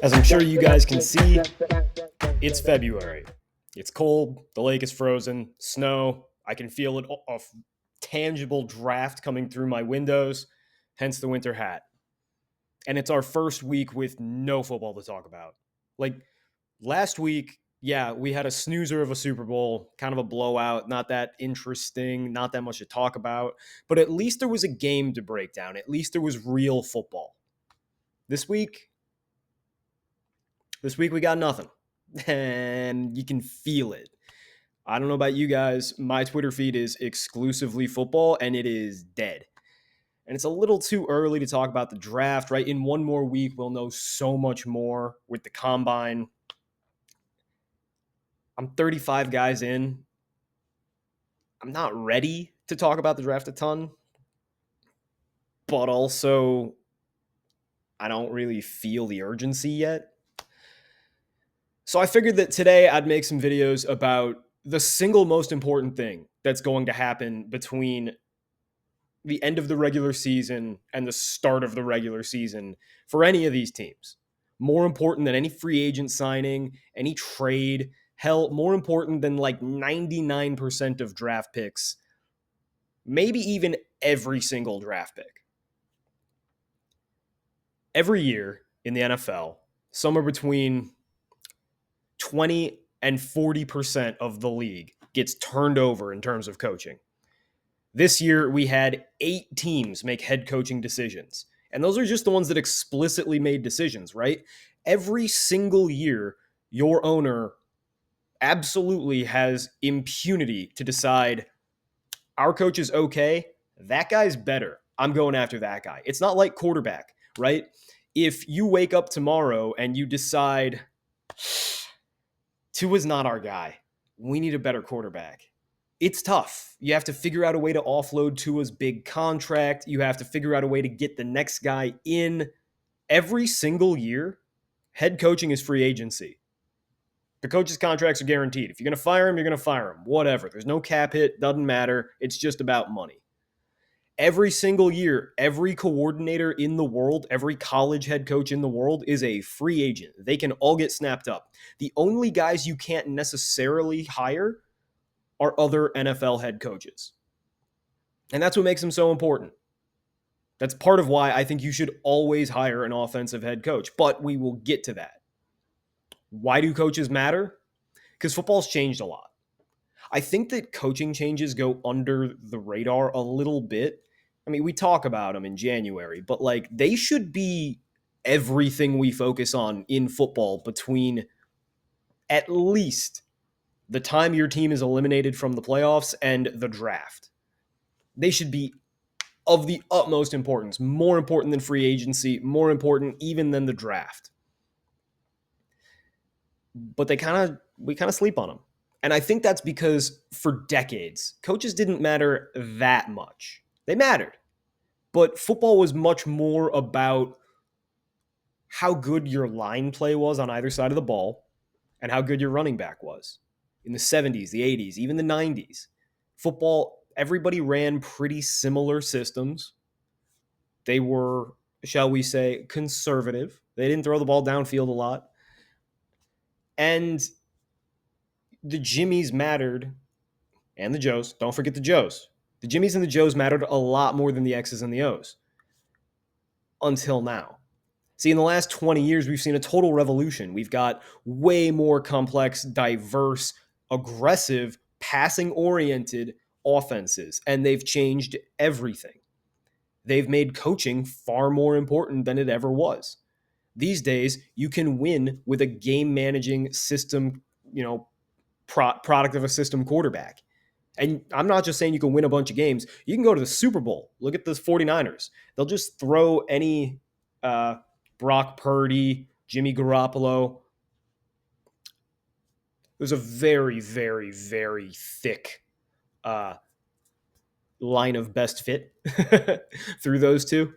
As I'm sure you guys can see, it's February. It's cold, the lake is frozen, snow. I can feel it, a tangible draft coming through my windows, hence the winter hat. And it's our first week with no football to talk about. Like last week, yeah, we had a snoozer of a Super Bowl, kind of a blowout, not that interesting, not that much to talk about, but at least there was a game to break down. At least there was real football. This week we got nothing. And you can feel it. I don't know about you guys. My Twitter feed is exclusively football and it is dead. And it's a little too early to talk about the draft, right? In one more week, we'll know so much more with the combine. I'm 35 guys in. I'm not ready to talk about the draft a ton, but also I don't really feel the urgency yet. So I figured that today I'd make some videos about the single most important thing that's going to happen between the end of the regular season and the start of the regular season for any of these teams. More important than any free agent signing, any trade, hell, more important than like 99% of draft picks, maybe even every single draft pick. Every year in the NFL, somewhere between 20 and 40% of the league gets turned over in terms of coaching. This year, we had 8 teams make head coaching decisions. And those are just the ones that explicitly made decisions, right? Every single year, your owner absolutely has impunity to decide our coach is okay, that guy's better. I'm going after that guy. It's not like quarterback, right? If you wake up tomorrow and you decide Tua's not our guy, we need a better quarterback. It's tough. You have to figure out a way to offload Tua's big contract. You have to figure out a way to get the next guy in. Every single year, head coaching is free agency. The coaches' contracts are guaranteed. If you're going to fire him, you're going to fire him. Whatever. There's no cap hit. Doesn't matter. It's just about money. Every single year, every coordinator in the world, every college head coach in the world is a free agent. They can all get snapped up. The only guys you can't necessarily hire are other NFL head coaches. And that's what makes them so important. That's part of why I think you should always hire an offensive head coach, but we will get to that. Why do coaches matter? Because football's changed a lot. I think that coaching changes go under the radar a little bit. I mean, we talk about them in January, but like they should be everything we focus on in football between at least the time your team is eliminated from the playoffs and the draft. They should be of the utmost importance, more important than free agency, more important even than the draft. But we kind of sleep on them. And I think that's because for decades, coaches didn't matter that much. They mattered. But football was much more about how good your line play was on either side of the ball and how good your running back was. In the 70s, the 80s, even the 90s, football, everybody ran pretty similar systems. They were, shall we say, conservative. They didn't throw the ball downfield a lot. And the Jimmies mattered, and the Joes. Don't forget the Joes. The Jimmies and the Joes mattered a lot more than the X's and the O's. Until now. See, in the last 20 years, we've seen a total revolution. We've got way more complex, diverse, aggressive, passing-oriented offenses, and they've changed everything. They've made coaching far more important than it ever was. These days, you can win with a game-managing system, product of a system quarterback. And I'm not just saying you can win a bunch of games. You can go to the Super Bowl. Look at the 49ers. They'll just throw any Brock Purdy, Jimmy Garoppolo. There's a very, very, very thick line of best fit through those two.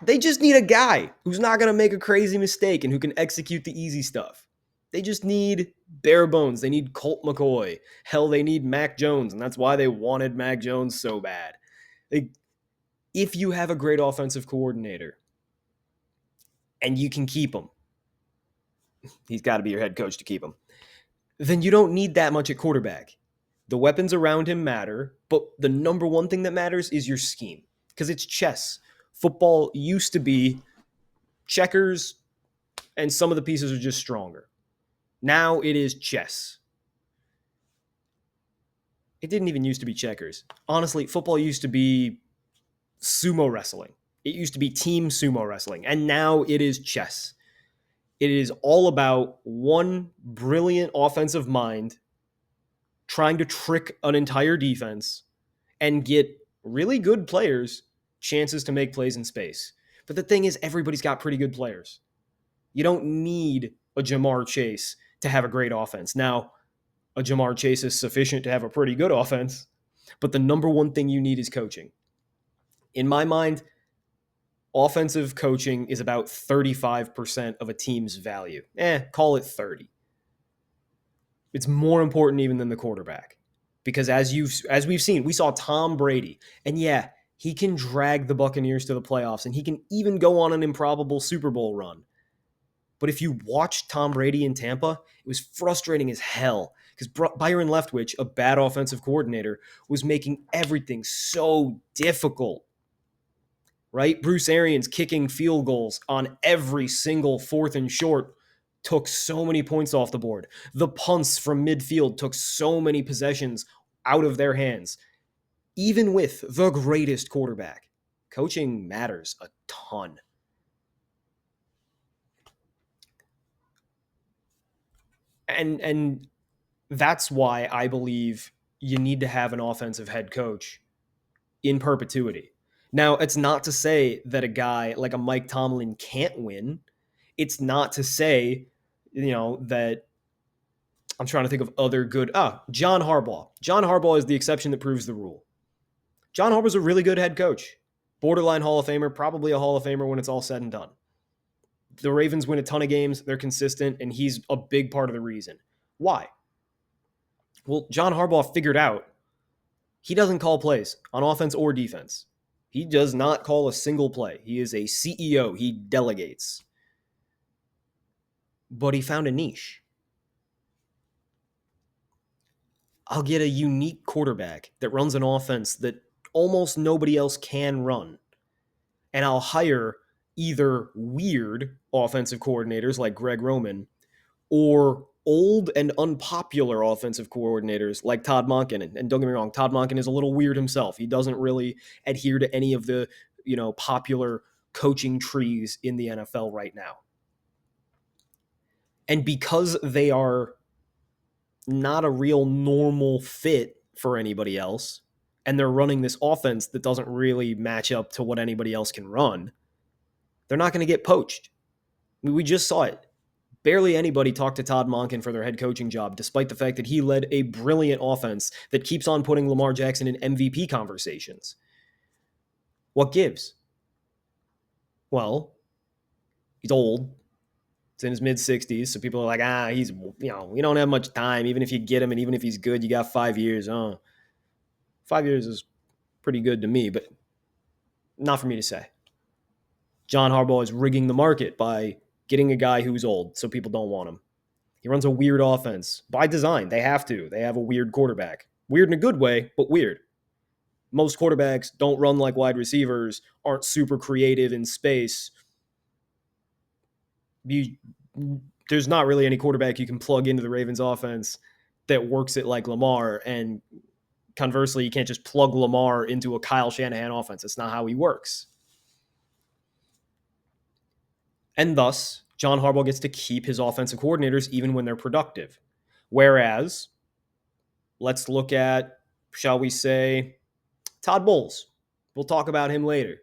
They just need a guy who's not going to make a crazy mistake and who can execute the easy stuff. They just need bare bones. They need Colt McCoy. Hell, they need Mac Jones, and that's why they wanted Mac Jones so bad. Like, if you have a great offensive coordinator and you can keep him, he's got to be your head coach to keep him, then you don't need that much at quarterback. The weapons around him matter, but the number one thing that matters is your scheme, because it's chess. Football used to be checkers, and some of the pieces are just stronger. Now it is chess. It didn't even used to be checkers. Honestly, football used to be sumo wrestling. It used to be team sumo wrestling, and now it is chess. It is all about one brilliant offensive mind trying to trick an entire defense and get really good players chances to make plays in space. But the thing is, everybody's got pretty good players. You don't need a Jamar Chase to have a great offense. Now, a Jamar Chase is sufficient to have a pretty good offense, but the number one thing you need is coaching. In my mind, offensive coaching is about 35% of a team's value. Call it 30. It's more important even than the quarterback. Because as we've seen, we saw Tom Brady, and yeah, he can drag the Buccaneers to the playoffs, and he can even go on an improbable Super Bowl run. But if you watched Tom Brady in Tampa, it was frustrating as hell because Byron Leftwich, a bad offensive coordinator, was making everything so difficult. Right? Bruce Arians kicking field goals on every single fourth and short took so many points off the board. The punts from midfield took so many possessions out of their hands. Even with the greatest quarterback, coaching matters a ton. And that's why I believe you need to have an offensive head coach in perpetuity. Now, it's not to say that a guy like a Mike Tomlin can't win. It's not to say, that I'm trying to think of other good. John Harbaugh. John Harbaugh is the exception that proves the rule. John Harbaugh's a really good head coach. Borderline Hall of Famer, probably a Hall of Famer when it's all said and done. The Ravens win a ton of games. They're consistent, and he's a big part of the reason. Why? Well, John Harbaugh figured out he doesn't call plays on offense or defense. He does not call a single play. He is a CEO. He delegates. But he found a niche. I'll get a unique quarterback that runs an offense that almost nobody else can run. And I'll hire either weird offensive coordinators like Greg Roman or old and unpopular offensive coordinators like Todd Monken. And don't get me wrong, Todd Monken is a little weird himself. He doesn't really adhere to any of the, popular coaching trees in the NFL right now. And because they are not a real normal fit for anybody else, and they're running this offense that doesn't really match up to what anybody else can run, they're not going to get poached. We just saw it. Barely anybody talked to Todd Monken for their head coaching job, despite the fact that he led a brilliant offense that keeps on putting Lamar Jackson in MVP conversations. What gives? Well, he's old. It's in his mid-60s, so people are like, he's, we don't have much time. Even if you get him and even if he's good, you got 5 years. 5 years is pretty good to me, but not for me to say. John Harbaugh is rigging the market by getting a guy who's old so people don't want him. He runs a weird offense. By design, they have to. They have a weird quarterback. Weird in a good way, but weird. Most quarterbacks don't run like wide receivers, aren't super creative in space. There's not really any quarterback you can plug into the Ravens offense that works it like Lamar. And conversely, you can't just plug Lamar into a Kyle Shanahan offense. That's not how he works. And thus, John Harbaugh gets to keep his offensive coordinators even when they're productive. Whereas, let's look at, shall we say, Todd Bowles. We'll talk about him later.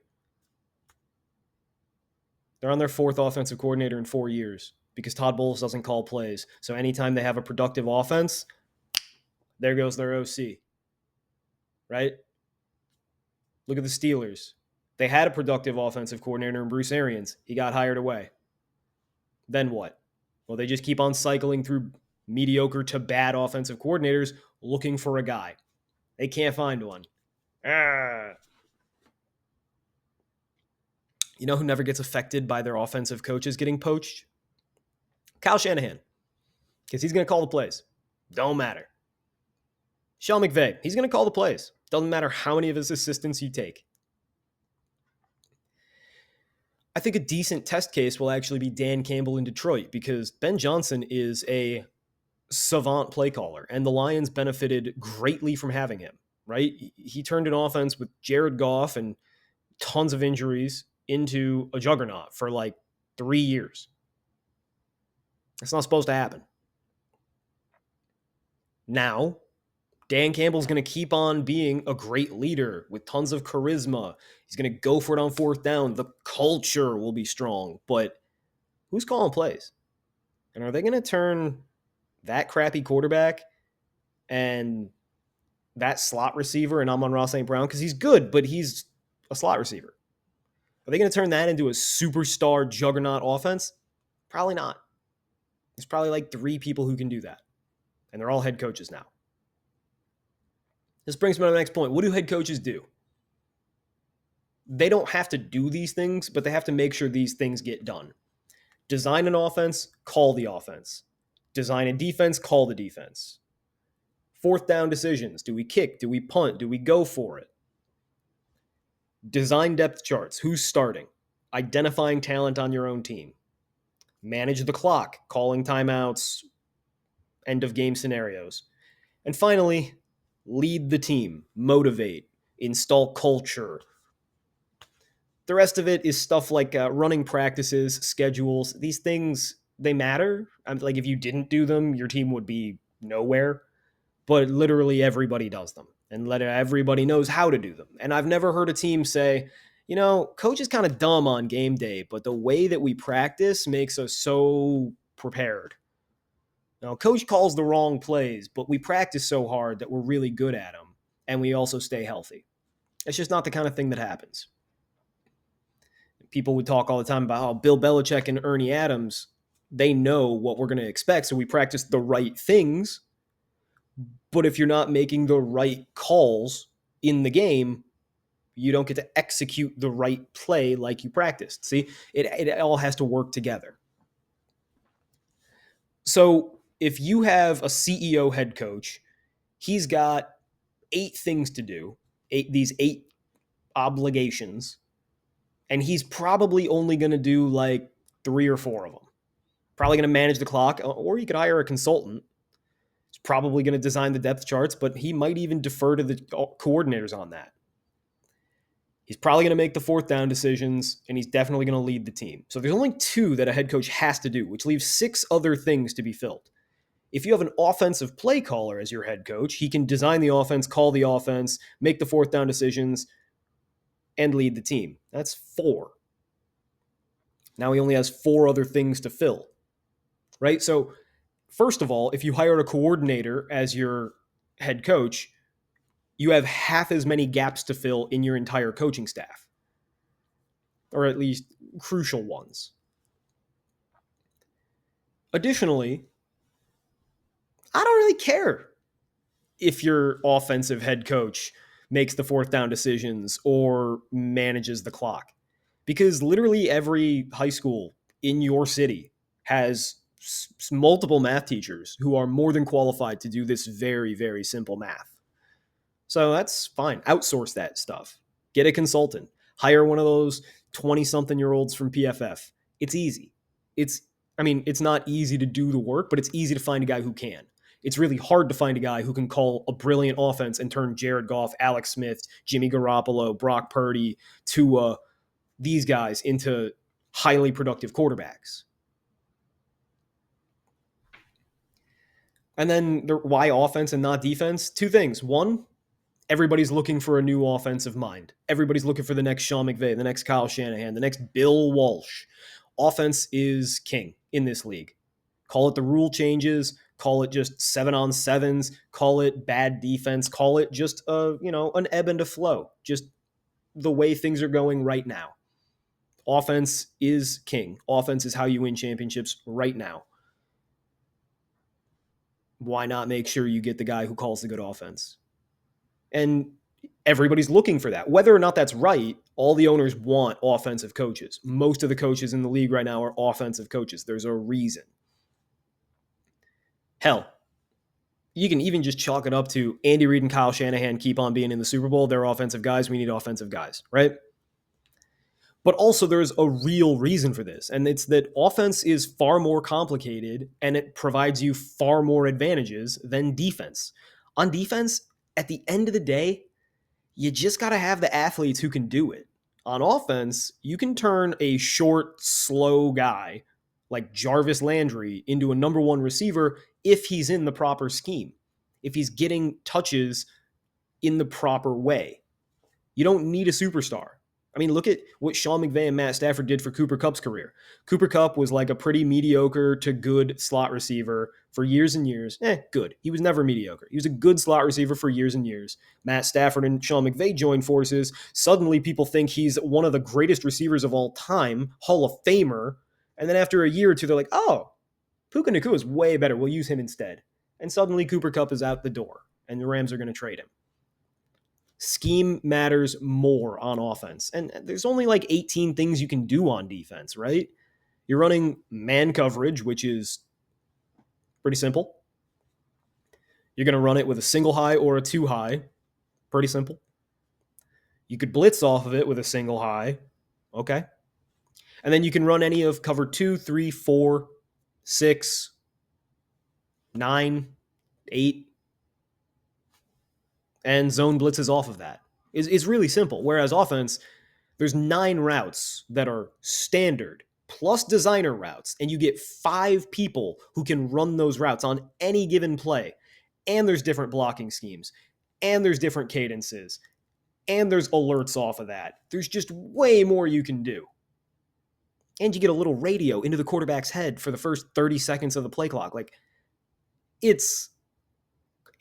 They're on their fourth offensive coordinator in 4 years because Todd Bowles doesn't call plays. So anytime they have a productive offense, there goes their OC. Right? Look at the Steelers. They had a productive offensive coordinator in Bruce Arians. He got hired away. Then what? Well, they just keep on cycling through mediocre to bad offensive coordinators looking for a guy. They can't find one. Ah. You know who never gets affected by their offensive coaches getting poached? Kyle Shanahan, because he's going to call the plays. Don't matter. Sean McVay, he's going to call the plays. Doesn't matter how many of his assistants you take. I think a decent test case will actually be Dan Campbell in Detroit because Ben Johnson is a savant play caller, and the Lions benefited greatly from having him, right? He turned an offense with Jared Goff and tons of injuries into a juggernaut for like 3 years. It's not supposed to happen. Now, Dan Campbell's going to keep on being a great leader with tons of charisma. He's going to go for it on fourth down. The culture will be strong, but who's calling plays? And are they going to turn that crappy quarterback and that slot receiver and Amon-Ra St. Brown? Because he's good, but he's a slot receiver. Are they going to turn that into a superstar juggernaut offense? Probably not. There's probably like 3 people who can do that. And they're all head coaches now. This brings me to the next point. What do head coaches do? They don't have to do these things, but they have to make sure these things get done. Design an offense, call the offense. Design a defense, call the defense. Fourth down decisions. Do we kick? Do we punt? Do we go for it? Design depth charts. Who's starting? Identifying talent on your own team. Manage the clock. Calling timeouts. End of game scenarios. And finally, lead the team. Motivate. Install culture. The rest of it is stuff like running practices, schedules. These things, they matter. Like if you didn't do them, your team would be nowhere. But literally everybody does them. And everybody knows how to do them. And I've never heard a team say, coach is kind of dumb on game day, but the way that we practice makes us so prepared. Now, coach calls the wrong plays, but we practice so hard that we're really good at them. And we also stay healthy. It's just not the kind of thing that happens. People would talk all the time about how Bill Belichick and Ernie Adams, they know what we're going to expect. So we practice the right things. But if you're not making the right calls in the game, you don't get to execute the right play like you practiced. See, it all has to work together. So if you have a CEO head coach, he's got 8 things to do, these 8 obligations, and he's probably only going to do like 3 or 4 of them. Probably going to manage the clock, or you could hire a consultant. He's probably going to design the depth charts, but he might even defer to the coordinators on that. He's probably going to make the fourth down decisions, and he's definitely going to lead the team. So there's only 2 that a head coach has to do, which leaves 6 other things to be filled. If you have an offensive play caller as your head coach, he can design the offense, call the offense, make the fourth down decisions, and lead the team. That's 4. Now he only has 4 other things to fill, right? So first of all, if you hire a coordinator as your head coach, you have half as many gaps to fill in your entire coaching staff, or at least crucial ones. Additionally, I don't really care if your offensive head coach makes the fourth down decisions or manages the clock, because literally every high school in your city has multiple math teachers who are more than qualified to do this very, very simple math. So that's fine. Outsource that stuff. Get a consultant. Hire one of those 20-something-year-olds from PFF. It's easy. It's not easy to do the work, but it's easy to find a guy who can. It's really hard to find a guy who can call a brilliant offense and turn Jared Goff, Alex Smith, Jimmy Garoppolo, Brock Purdy, Tua, these guys into highly productive quarterbacks. And then why offense and not defense? 2 things. 1, everybody's looking for a new offensive mind. Everybody's looking for the next Sean McVay, the next Kyle Shanahan, the next Bill Walsh. Offense is king in this league. Call it the rule changes, call it just 7-on-7s, call it bad defense, call it just an ebb and a flow, just the way things are going right now. Offense is king. Offense is how you win championships right now. Why not make sure you get the guy who calls the good offense? And everybody's looking for that. Whether or not that's right, all the owners want offensive coaches. Most of the coaches in the league right now are offensive coaches. There's a reason. Hell, you can even just chalk it up to Andy Reid and Kyle Shanahan keep on being in the Super Bowl. They're offensive guys. We need offensive guys, right? But also, there's a real reason for this, and it's that offense is far more complicated and it provides you far more advantages than defense. On defense, at the end of the day, you just got to have the athletes who can do it. On offense, you can turn a short, slow guy like Jarvis Landry into a number one receiver if he's in the proper scheme, if he's getting touches in the proper way. You don't need a superstar. I mean, look at what Sean McVay and Matt Stafford did for Cooper Kupp's career. Cooper Kupp was like a pretty mediocre to good slot receiver for years and years. Good. He was never mediocre. He was a good slot receiver for years and years. Matt Stafford and Sean McVay joined forces. Suddenly people think he's one of the greatest receivers of all time, Hall of Famer. And then after a year or two, they're like, oh, Puka Nacua is way better. We'll use him instead. And suddenly Cooper Kupp is out the door, and the Rams are going to trade him. Scheme matters more on offense. And there's only like 18 things you can do on defense, right? You're running man coverage, which is pretty simple. You're going to run it with a single high or a two high. Pretty simple. You could blitz off of it with a single high. Okay. And then you can run any of cover 2, 3, 4, 6, 9, 8, and zone blitzes off of that. It's really simple. Whereas offense, there's 9 routes that are standard plus designer routes, and you get 5 people who can run those routes on any given play. And there's different blocking schemes, and there's different cadences, and there's alerts off of that. There's just way more you can do. And you get a little radio into the quarterback's head for the first 30 seconds of the play clock. Like, it's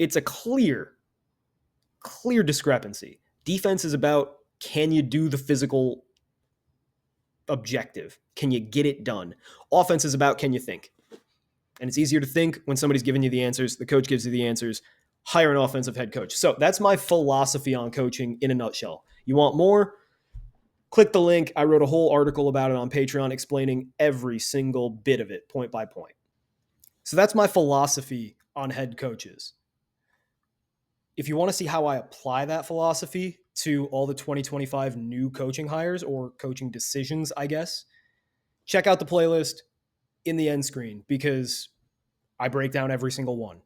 a clear discrepancy. Defense is about, can you do the physical objective? Can you get it done? Offense is about, can you think? And it's easier to think when somebody's giving you the answers. The coach gives you the answers. Hire an offensive head coach. So that's my philosophy on coaching in a nutshell. You want more? Click the link. I wrote a whole article about it on Patreon explaining every single bit of it, point by point. So that's my philosophy on head coaches. If you want to see how I apply that philosophy to all the 2025 new coaching hires or coaching decisions, I guess, check out the playlist in the end screen because I break down every single one.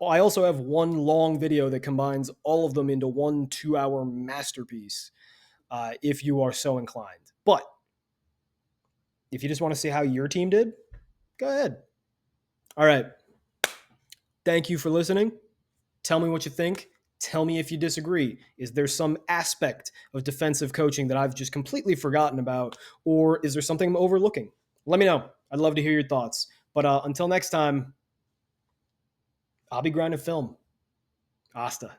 I also have one long video that combines all of them into one 2-hour masterpiece if you are so inclined. But if you just want to see how your team did, go ahead. All right. Thank you for listening. Tell me what you think. Tell me if you disagree. Is there some aspect of defensive coaching that I've just completely forgotten about, or is there something I'm overlooking? Let me know. I'd love to hear your thoughts. But until next time, I'll be grinding film. Hasta.